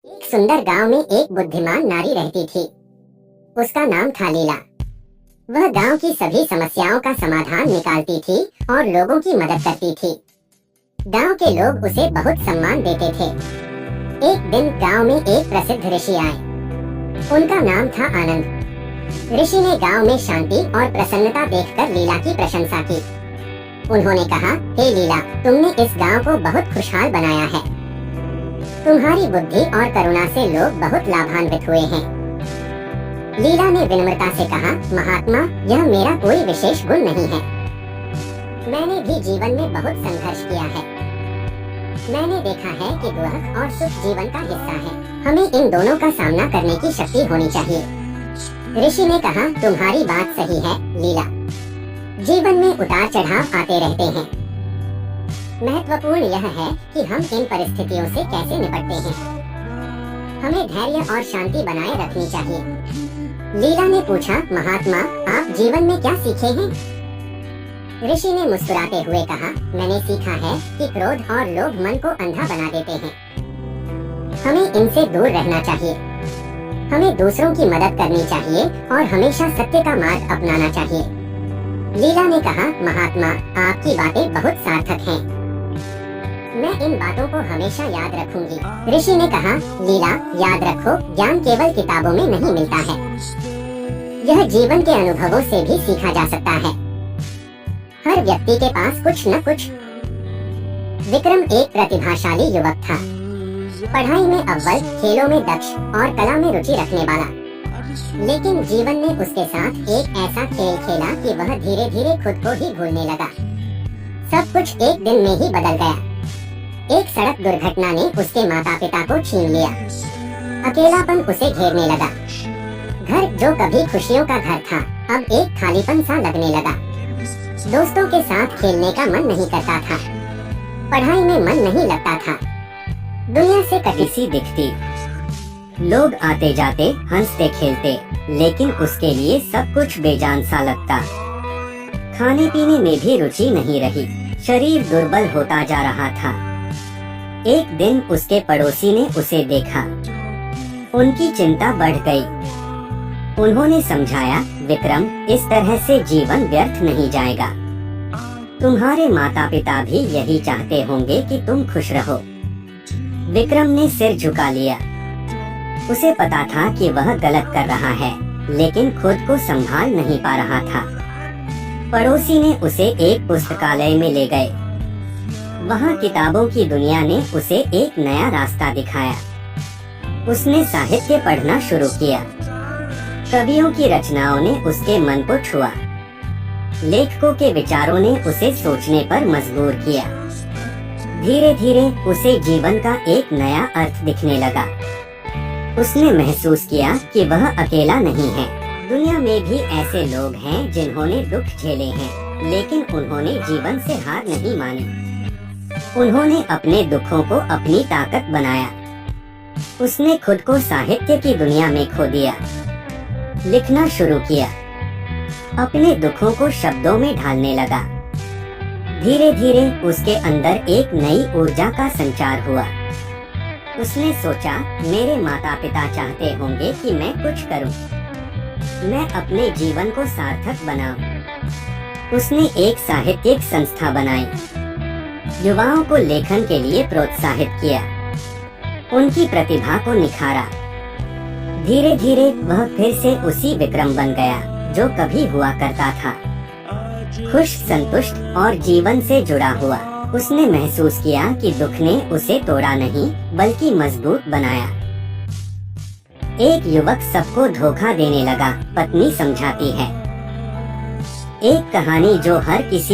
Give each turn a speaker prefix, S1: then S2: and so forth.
S1: एक सुंदर गांव में एक बुद्धिमान नारी रहती थी। उसका नाम था लीला। वह गांव की सभी समस्याओं का समाधान निकालती थी और लोगों की मदद करती थी। गांव के लोग उसे बहुत सम्मान देते थे। एक दिन गांव में एक प्रसिद्ध ऋषि आए। उनका नाम था आनंद। ऋषि ने गांव में शांति और प्रसन्नता देखकर लीला की प्रशंसा की। उन्होंने कहा, हे लीला, तुमने इस गांव को बहुत खुशहाल बनाया है। तुम्हारी बुद्धि और करुणा से लोग बहुत लाभान्वित हुए हैं। लीला ने विनम्रता से कहा, महात्मा, यह मेरा कोई विशेष गुण नहीं है। मैंने भी जीवन में बहुत संघर्ष किया है। मैंने देखा है कि दुख और सुख जीवन का हिस्सा है। हमें इन दोनों का सामना करने की शक्ति होनी चाहिए। ऋषि ने कहा, तुम्हारी बात सही है लीला। जीवन में उतार चढ़ाव आते रहते हैं। महत्वपूर्ण यह है कि हम इन परिस्थितियों से कैसे निपटते हैं। हमें धैर्य और शांति बनाए रखनी चाहिए। लीला ने पूछा, महात्मा, आप जीवन में क्या सीखे हैं? ऋषि ने मुस्कुराते हुए कहा, मैंने सीखा है कि क्रोध और लोभ मन को अंधा बना देते हैं। हमें इनसे दूर रहना चाहिए। हमें दूसरों की मदद करनी चाहिए और हमेशा सत्य का मार्ग अपनाना चाहिए। लीला ने कहा, महात्मा, आपकी बातें बहुत सार्थक हैं। मैं इन बातों को हमेशा याद रखूंगी। ऋषि ने कहा, लीला, याद रखो, ज्ञान केवल किताबों में नहीं मिलता है। यह जीवन के अनुभवों से भी सीखा जा सकता है। हर व्यक्ति के पास कुछ न कुछ। विक्रम एक प्रतिभाशाली युवक था। पढ़ाई में अव्वल, खेलों में दक्ष और कला में रुचि रखने वाला। लेकिन जीवन ने उसके साथ एक ऐसा खेल खेला कि वह धीरे धीरे खुद को ही भूलने लगा। सब कुछ एक दिन में ही बदल गया। एक सड़क दुर्घटना ने उसके माता पिता को छीन लिया। अकेलापन उसे घेरने लगा। घर जो कभी खुशियों का घर था, अब एक खालीपन सा लगने लगा। दोस्तों के साथ खेलने का मन नहीं करता था। पढ़ाई में मन नहीं लगता था। दुनिया से कटी सी दिखती। लोग आते जाते, हंसते खेलते, लेकिन उसके लिए सब कुछ बेजान सा लगता। खाने पीने में भी रुचि नहीं रही। शरीर दुर्बल होता जा रहा था। एक दिन उसके पड़ोसी ने उसे देखा। उनकी चिंता बढ़ गई। उन्होंने समझाया, विक्रम, इस तरह से जीवन व्यर्थ नहीं जाएगा। तुम्हारे माता पिता भी यही चाहते होंगे कि तुम खुश रहो। विक्रम ने सिर झुका लिया। उसे पता था कि वह गलत कर रहा है, लेकिन खुद को संभाल नहीं पा रहा था। पड़ोसी ने उसे एक पुस्तकालय में ले गए। वहाँ किताबों की दुनिया ने उसे एक नया रास्ता दिखाया। उसने साहित्य पढ़ना शुरू किया। कवियों की रचनाओं ने उसके मन को छुआ। लेखकों के विचारों ने उसे सोचने पर मजबूर किया। धीरे धीरे उसे जीवन का एक नया अर्थ दिखने लगा। उसने महसूस किया कि वह अकेला नहीं है। दुनिया में भी ऐसे लोग हैं जिन्होंने दुख झेले हैं, लेकिन उन्होंने जीवन से हार नहीं मानी। उन्होंने अपने दुखों को अपनी ताकत बनाया। उसने खुद को साहित्य की दुनिया में खो दिया। लिखना शुरू किया। अपने दुखों को शब्दों में ढालने लगा। धीरे धीरे उसके अंदर एक नई ऊर्जा का संचार हुआ। उसने सोचा, मेरे माता पिता चाहते होंगे कि मैं कुछ करूं। मैं अपने जीवन को सार्थक बनाऊं। उसने एक साहित्यिक संस्था बनाई। युवाओं को लेखन के लिए प्रोत्साहित किया। उनकी प्रतिभा को निखारा। धीरे धीरे वह फिर से उसी विक्रम बन गया जो कभी हुआ करता था। खुश, संतुष्ट और जीवन से जुड़ा हुआ। उसने महसूस किया कि दुख ने उसे तोड़ा नहीं, बल्कि मजबूत बनाया। एक युवक सबको धोखा देने लगा, पत्नी समझाती है। एक कहानी जो हर किसी